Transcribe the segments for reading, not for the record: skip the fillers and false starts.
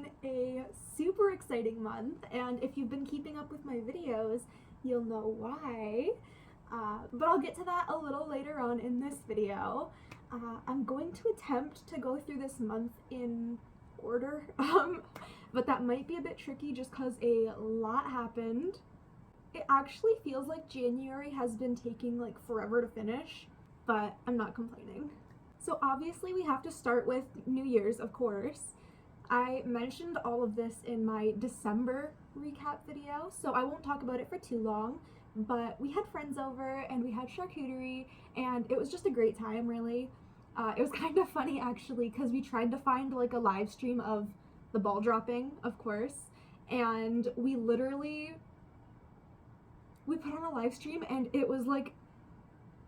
on a super exciting month, and if you've been keeping up with my videos, you'll know why. But I'll get to that a little later on in this video. I'm going to attempt to go through this month in order, but that might be a bit tricky just because a lot happened. It actually feels like January has been taking like forever to finish, but I'm not complaining. So obviously we have to start with New Year's, of course. I mentioned all of this in my December recap video, so I won't talk about it for too long, but we had friends over and we had charcuterie and it was just a great time, really. It was kind of funny actually because we tried to find like a live stream of the ball dropping, of course, and we put on a live stream and it was like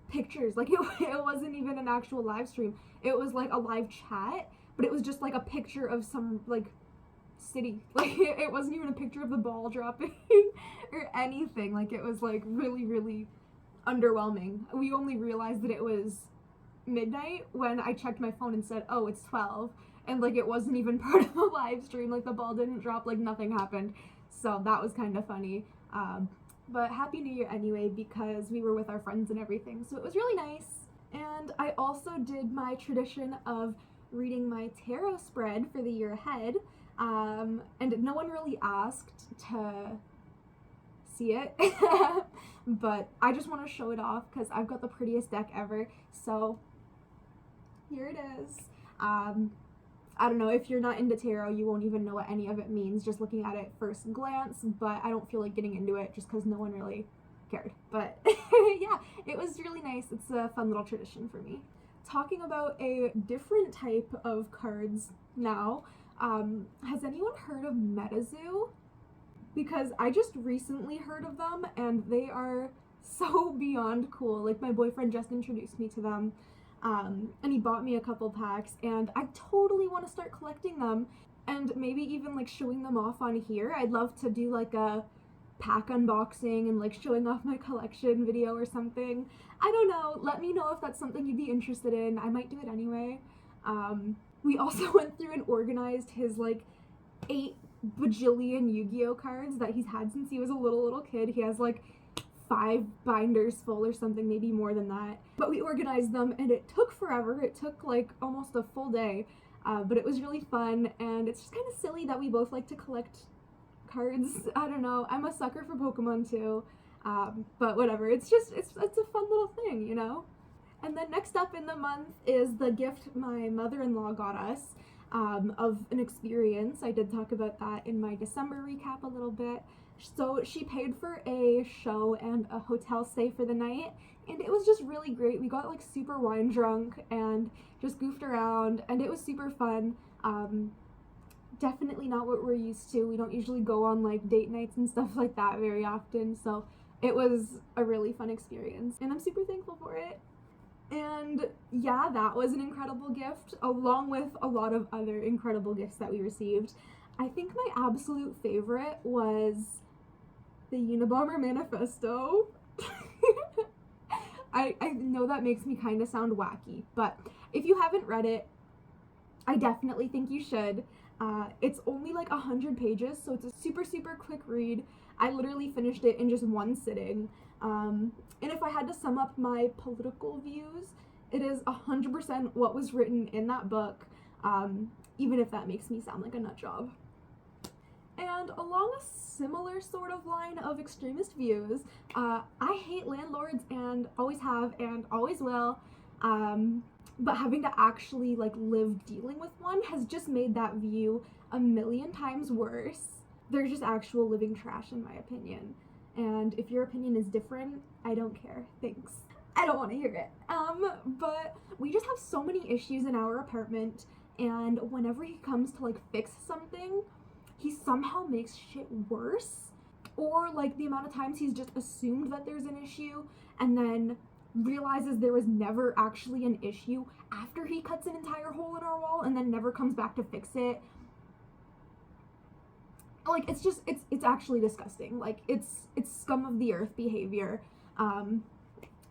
pictures, like it wasn't even an actual live stream. It was like a live chat, but it was just like a picture of some like city. Like it wasn't even a picture of the ball dropping or anything. Like it was like really underwhelming. We only realized that it was midnight when I checked my phone and said, oh, it's 12, and like it wasn't even part of the live stream. Like the ball didn't drop, like nothing happened. So that was kind of funny. But Happy New Year anyway, because we were with our friends and everything, so it was really nice. And I also did my tradition of reading my tarot spread for the year ahead, and no one really asked to see it, but I just want to show it off because I've got the prettiest deck ever, so here it is. I don't know, if you're not into tarot, you won't even know what any of it means just looking at it first glance, but I don't feel like getting into it just because no one really cared. But yeah, it was really nice. It's a fun little tradition for me. Talking about a different type of cards now, has anyone heard of MetaZoo? Because I just recently heard of them and they are so beyond cool. Like my boyfriend just introduced me to them. And he bought me a couple packs and I totally want to start collecting them and maybe even like showing them off on here. I'd love to do like a pack unboxing and like showing off my collection video or something. I don't know, let me know if that's something you'd be interested in. I might do it anyway. We also went through and organized his like 8 bajillion Yu-Gi-Oh cards that he's had since he was a little kid. He has like 5 binders full or something, maybe more than that. But we organized them and it took forever. It took like almost a full day, but it was really fun, and it's just kind of silly that we both like to collect cards. I don't know, I'm a sucker for Pokemon too, but whatever, it's a fun little thing, you know? And then next up in the month is the gift my mother-in-law got us, of an experience. I did talk about that in my December recap a little bit. So she paid for a show and a hotel stay for the night, and it was just really great. We got like super wine drunk and just goofed around, and it was super fun. Definitely not what we're used to. We don't usually go on like date nights and stuff like that very often, so it was a really fun experience and I'm super thankful for it. And yeah, that was an incredible gift, along with a lot of other incredible gifts that we received. I think my absolute favorite was the Unabomber Manifesto. I know that makes me kind of sound wacky, but if you haven't read it, I definitely think you should. It's only like 100 pages, so it's a super quick read. I literally finished it in just one sitting. And if I had to sum up my political views, it is 100% what was written in that book, even if that makes me sound like a nut job. And along a similar sort of line of extremist views, I hate landlords and always have and always will, but having to actually like live dealing with one has just made that view a million times worse. They're just actual living trash in my opinion. And if your opinion is different, I don't care. Thanks. I don't want to hear it. But we just have so many issues in our apartment, and whenever he comes to like fix something, he somehow makes shit worse. Or like the amount of times he's just assumed that there's an issue and then realizes there was never actually an issue after he cuts an entire hole in our wall and then never comes back to fix it. Like it's actually disgusting. Like it's scum of the earth behavior. And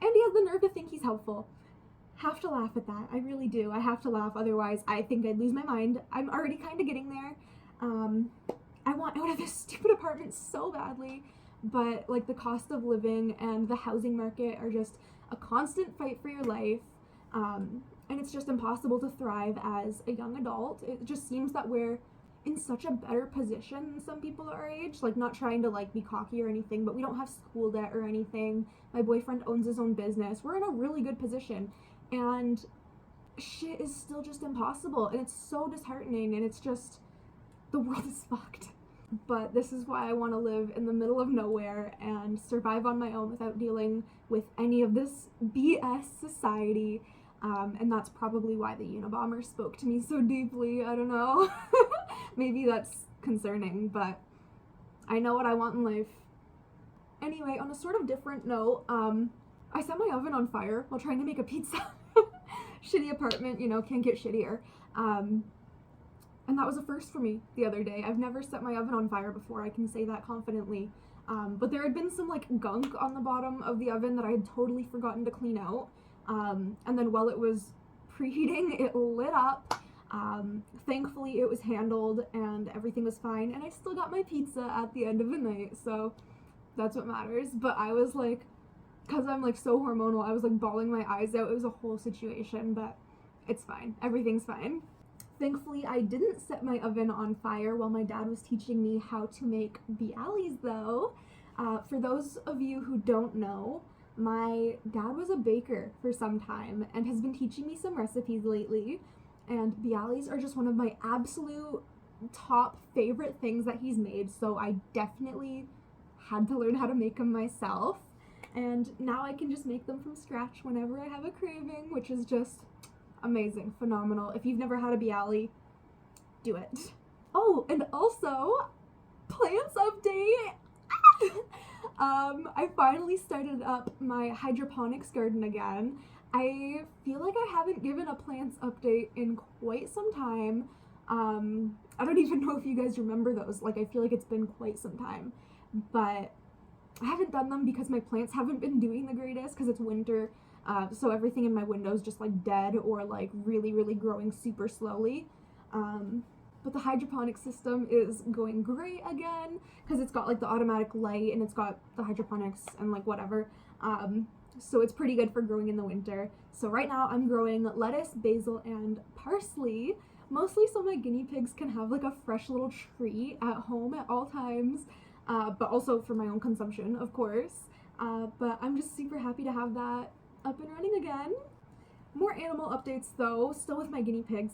he has the nerve to think he's helpful. Have to laugh at that. I really do. I have to laugh, otherwise I think I'd lose my mind. I'm already kind of getting there. I want out of this stupid apartment so badly, but like the cost of living and the housing market are just a constant fight for your life. And it's just impossible to thrive as a young adult. It just seems that we're in such a better position than some people our age, like not trying to like be cocky or anything, but we don't have school debt or anything. My boyfriend owns his own business. We're in a really good position, and shit is still just impossible, and it's so disheartening, and it's just, the world is fucked. But this is why I want to live in the middle of nowhere and survive on my own without dealing with any of this BS society. And that's probably why the Unabomber spoke to me so deeply. I don't know. Maybe that's concerning, but I know what I want in life. Anyway, on a sort of different note, I set my oven on fire while trying to make a pizza. Shitty apartment, you know, can't get shittier. And that was a first for me the other day. I've never set my oven on fire before, I can say that confidently. But there had been some like gunk on the bottom of the oven that I had totally forgotten to clean out. And then while it was preheating, it lit up. Thankfully it was handled and everything was fine, and I still got my pizza at the end of the night, so that's what matters. But I was like, because I'm like so hormonal, I was like bawling my eyes out. It was a whole situation, but it's fine. Everything's fine. Thankfully, I didn't set my oven on fire while my dad was teaching me how to make bialys, though. For those of you who don't know, my dad was a baker for some time and has been teaching me some recipes lately, and bialys are just one of my absolute top favorite things that he's made, so I definitely had to learn how to make them myself, and now I can just make them from scratch whenever I have a craving, which is just amazing, phenomenal. If you've never had a bialy, do it. Oh, and also, plants update! I finally started up my hydroponics garden again. I feel like I haven't given a plants update in quite some time. I don't even know if you guys remember those. Like, I feel like it's been quite some time. But I haven't done them because my plants haven't been doing the greatest because it's winter. So everything in my window is just like dead or like really, really growing super slowly. But the hydroponic system is going great again because it's got like the automatic light and it's got the hydroponics and like whatever. So it's pretty good for growing in the winter. So right now I'm growing lettuce, basil, and parsley, mostly so my guinea pigs can have like a fresh little treat at home at all times, but also for my own consumption, of course. But I'm just super happy to have that up and running again. More animal updates though, still with my guinea pigs.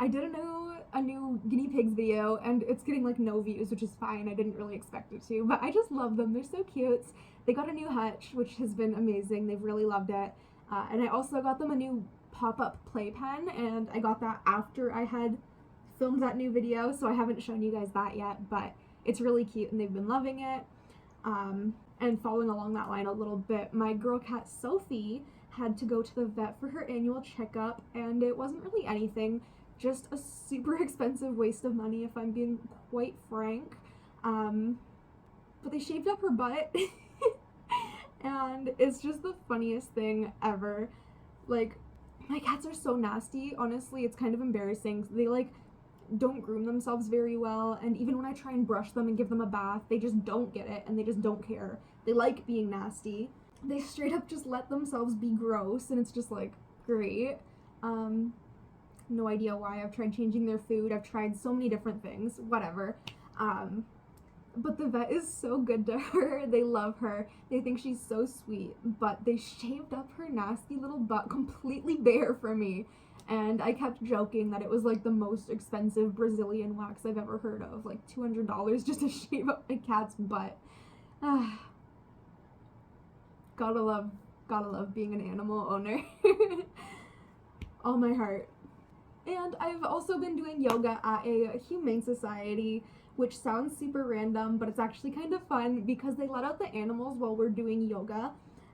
I did a new guinea pigs video, and it's getting like no views, which is fine. I didn't really expect it to, but I just love them. They're so cute. They got a new hutch, which has been amazing. They've really loved it. And I also got them a new pop-up playpen, and I got that after I had filmed that new video, so I haven't shown you guys that yet, but it's really cute and they've been loving it. And following along that line a little bit, my girl cat Sophie had to go to the vet for her annual checkup, and it wasn't really anything, just a super expensive waste of money if I'm being quite frank. But they shaved up her butt and it's just the funniest thing ever. Like, my cats are so nasty, honestly, it's kind of embarrassing. They like don't groom themselves very well, and even when I try and brush them and give them a bath, they just don't get it and they just don't care. They like being nasty. They straight up just let themselves be gross, and it's just like, great. No idea why. I've tried changing their food, I've tried so many different things, whatever. But the vet is so good to her. They love her. They think she's so sweet, but they shaved up her nasty little butt completely bare for me. And I kept joking that it was like the most expensive Brazilian wax I've ever heard of, like $200 just to shave up my cat's butt. Gotta love being an animal owner. All my heart. And I've also been doing yoga at a humane society, which sounds super random, but it's actually kind of fun because they let out the animals while we're doing yoga.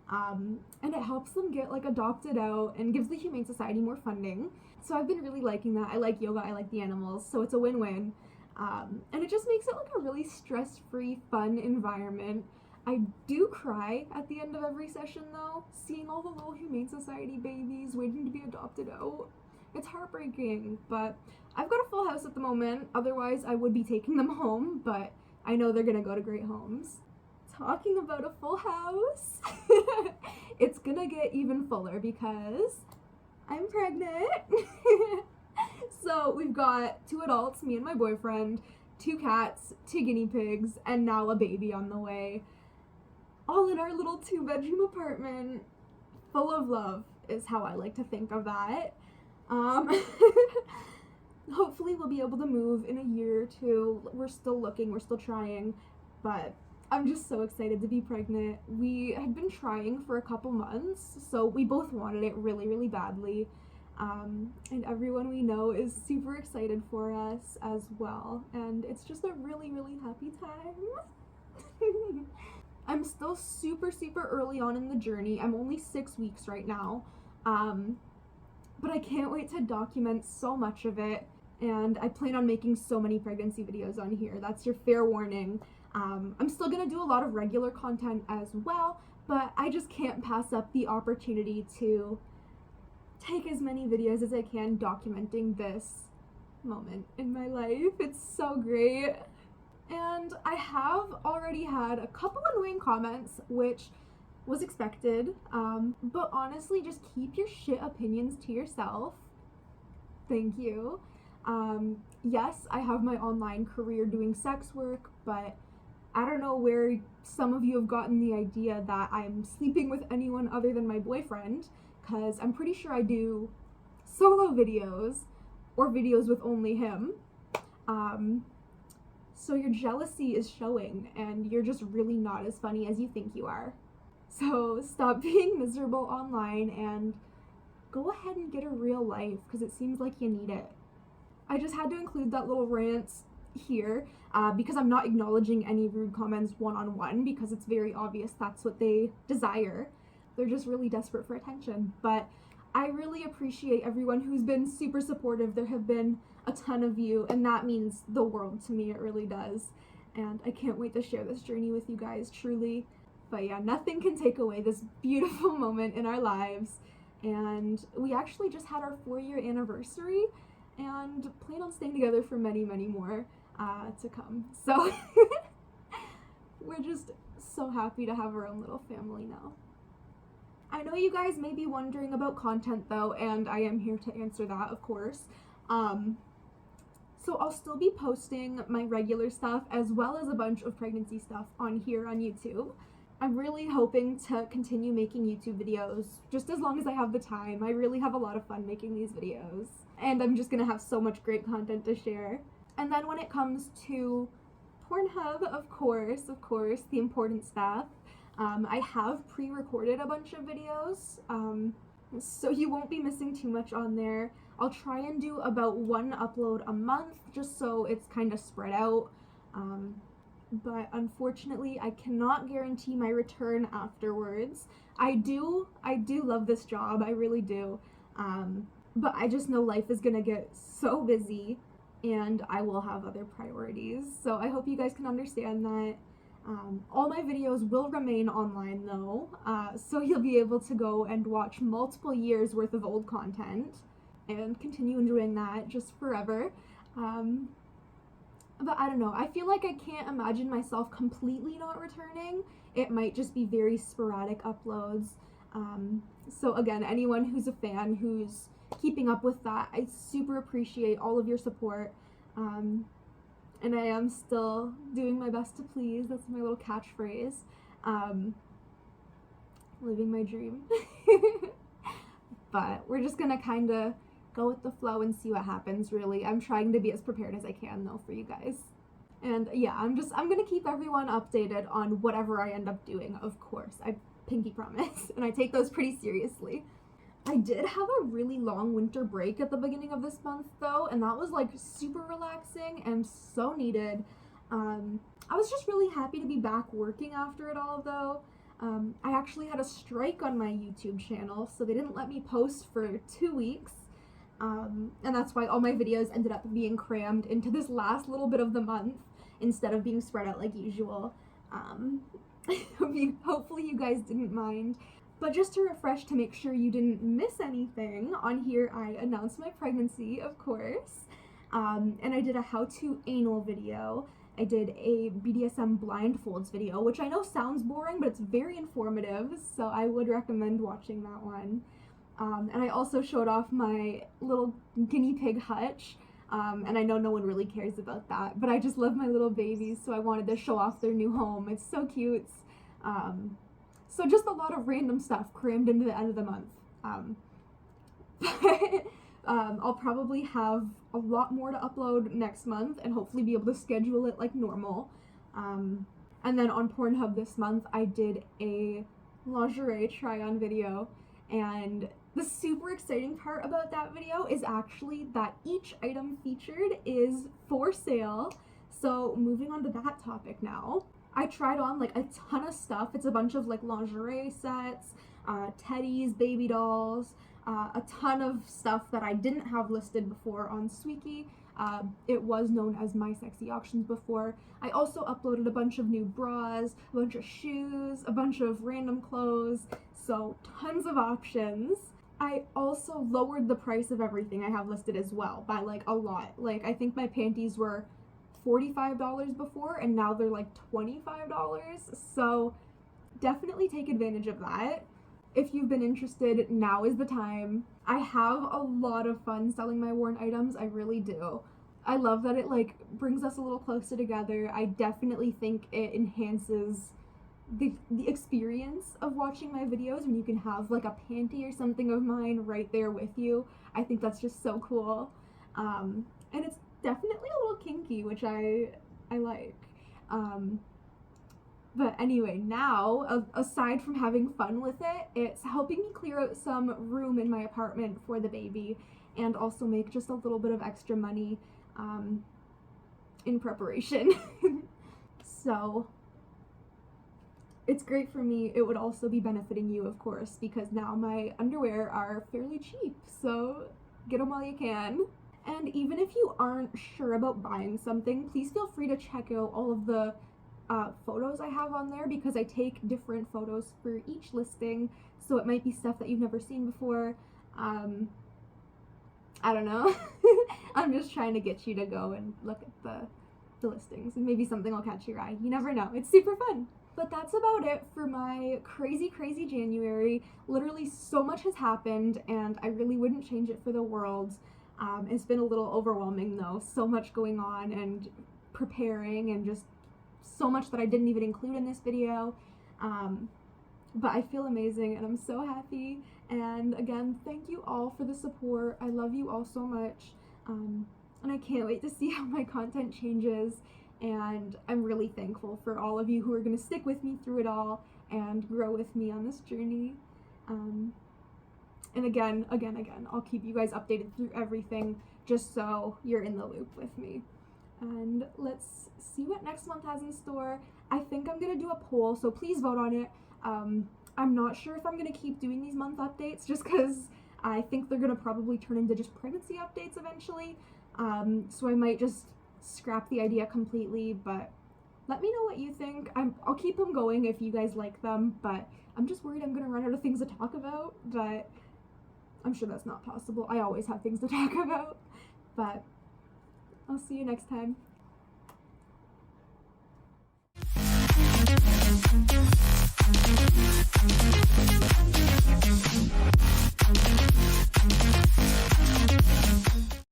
And it helps them get like adopted out and gives the Humane Society more funding. So I've been really liking that. I like yoga, I like the animals, so it's a win-win. And it just makes it like a really stress-free, fun environment. I do cry at the end of every session though, seeing all the little Humane Society babies waiting to be adopted out. It's heartbreaking, but I've got a full house at the moment. Otherwise, I would be taking them home, but I know they're gonna go to great homes. Talking about a full house, it's gonna get even fuller because I'm pregnant. So we've got 2 adults, me and my boyfriend, 2 cats, 2 guinea pigs, and now a baby on the way. All in our little 2-bedroom apartment, full of love is how I like to think of that. Hopefully we'll be able to move in a year or 2. We're still looking, we're still trying, but I'm just so excited to be pregnant. We had been trying for a couple months, so we both wanted it really, really badly. And everyone we know is super excited for us as well, and it's just a really, really happy time. I'm still super, super early on in the journey. I'm only 6 weeks right now, but I can't wait to document so much of it, and I plan on making so many pregnancy videos on here. That's your fair warning. I'm still gonna do a lot of regular content as well, but I just can't pass up the opportunity to take as many videos as I can documenting this moment in my life. It's so great. And I have already had a couple annoying comments, which was expected, but honestly, just keep your shit opinions to yourself. Thank you. Yes, I have my online career doing sex work, but I don't know where some of you have gotten the idea that I'm sleeping with anyone other than my boyfriend, because I'm pretty sure I do solo videos or videos with only him. So your jealousy is showing, and you're just really not as funny as you think you are. So stop being miserable online and go ahead and get a real life, because it seems like you need it. I just had to include that little rant here because I'm not acknowledging any rude comments one-on-one, because it's very obvious that's what they desire. They're just really desperate for attention. But I really appreciate everyone who's been super supportive. There have been a ton of you, and that means the world to me. It really does. And I can't wait to share this journey with you guys, truly. But yeah, nothing can take away this beautiful moment in our lives. And we actually just had our 4-year anniversary and plan on staying together for many, many more to come. So we're just so happy to have our own little family now. I know you guys may be wondering about content though, and I am here to answer that, of course. So I'll still be posting my regular stuff as well as a bunch of pregnancy stuff on here on YouTube. I'm really hoping to continue making YouTube videos just as long as I have the time. I really have a lot of fun making these videos, and I'm just gonna have so much great content to share. And then when it comes to Pornhub, of course, the important stuff, I have pre-recorded a bunch of videos, so you won't be missing too much on there. I'll try and do about 1 upload a month, just so it's kind of spread out. But unfortunately, I cannot guarantee my return afterwards. I do love this job, I really do. But I just know life is gonna get so busy, and I will have other priorities. So I hope you guys can understand that. All my videos will remain online though, so you'll be able to go and watch multiple years worth of old content and continue enjoying that just forever. But I don't know, I feel like I can't imagine myself completely not returning. It might just be very sporadic uploads. So again, anyone who's a fan, who's keeping up with that, I super appreciate all of your support. And I am still doing my best to please. That's my little catchphrase. Living my dream. But we're just gonna kind of go with the flow and see what happens, really. I'm trying to be as prepared as I can, though, for you guys. And yeah, I'm gonna keep everyone updated on whatever I end up doing, of course. I pinky promise. And I take those pretty seriously. I did have a really long winter break at the beginning of this month though, and that was like super relaxing and so needed. I was just really happy to be back working after it all though. I actually had a strike on my YouTube channel, so they didn't let me post for 2 weeks. And that's why all my videos ended up being crammed into this last little bit of the month instead of being spread out like usual. Hopefully you guys didn't mind. But just to refresh, to make sure you didn't miss anything, on here I announced my pregnancy, of course, and I did a how-to anal video. I did a BDSM blindfolds video, which I know sounds boring, but it's very informative, so I would recommend watching that one. And I also showed off my little guinea pig hutch, and I know no one really cares about that, but I just love my little babies, so I wanted to show off their new home. It's so cute. So just a lot of random stuff crammed into the end of the month. I'll probably have a lot more to upload next month and hopefully be able to schedule it like normal. And then on Pornhub this month, I did a lingerie try-on video, and the super exciting part about that video is actually that each item featured is for sale. So moving on to that topic now. I tried on like a ton of stuff. It's a bunch of like lingerie sets, teddies, baby dolls, a ton of stuff that I didn't have listed before on Sweeky. It was known as My Sexy Auctions before. I also uploaded a bunch of new bras, a bunch of shoes, a bunch of random clothes, so tons of options. I also lowered the price of everything I have listed as well by like a lot. Like I think my panties were $45 before, and now they're like $25, so definitely take advantage of that. If you've been interested, now is the time. I have a lot of fun selling my worn items, I really do. I love that it like brings us a little closer together. I definitely think it enhances the experience of watching my videos when you can have like a panty or something of mine right there with you. I think that's just so cool. And it's definitely a little kinky, which I like. But anyway, now, aside from having fun with it, it's helping me clear out some room in my apartment for the baby, and also make just a little bit of extra money in preparation. So it's great for me. It would also be benefiting you, of course, because now my underwear are fairly cheap, so get them while you can. And even if you aren't sure about buying something, please feel free to check out all of the photos I have on there, because I take different photos for each listing, so it might be stuff that you've never seen before. I don't know. I'm just trying to get you to go and look at the listings, and maybe something will catch your eye. You never know. It's super fun. But that's about it for my crazy January. Literally so much has happened, and I really wouldn't change it for the world. It's been a little overwhelming though, so much going on and preparing, and just so much that I didn't even include in this video. But I feel amazing and I'm so happy. And again, thank you all for the support. I love you all so much. And I can't wait to see how my content changes. And I'm really thankful for all of you who are going to stick with me through it all and grow with me on this journey. And again, I'll keep you guys updated through everything, just so you're in the loop with me. And let's see what next month has in store. I think I'm gonna do a poll, so please vote on it. I'm not sure if I'm gonna keep doing these month updates, just because I think they're gonna probably turn into just pregnancy updates eventually. So I might just scrap the idea completely, but let me know what you think. I'll keep them going if you guys like them, but I'm just worried I'm gonna run out of things to talk about, but I'm sure that's not possible. I always have things to talk about, but I'll see you next time.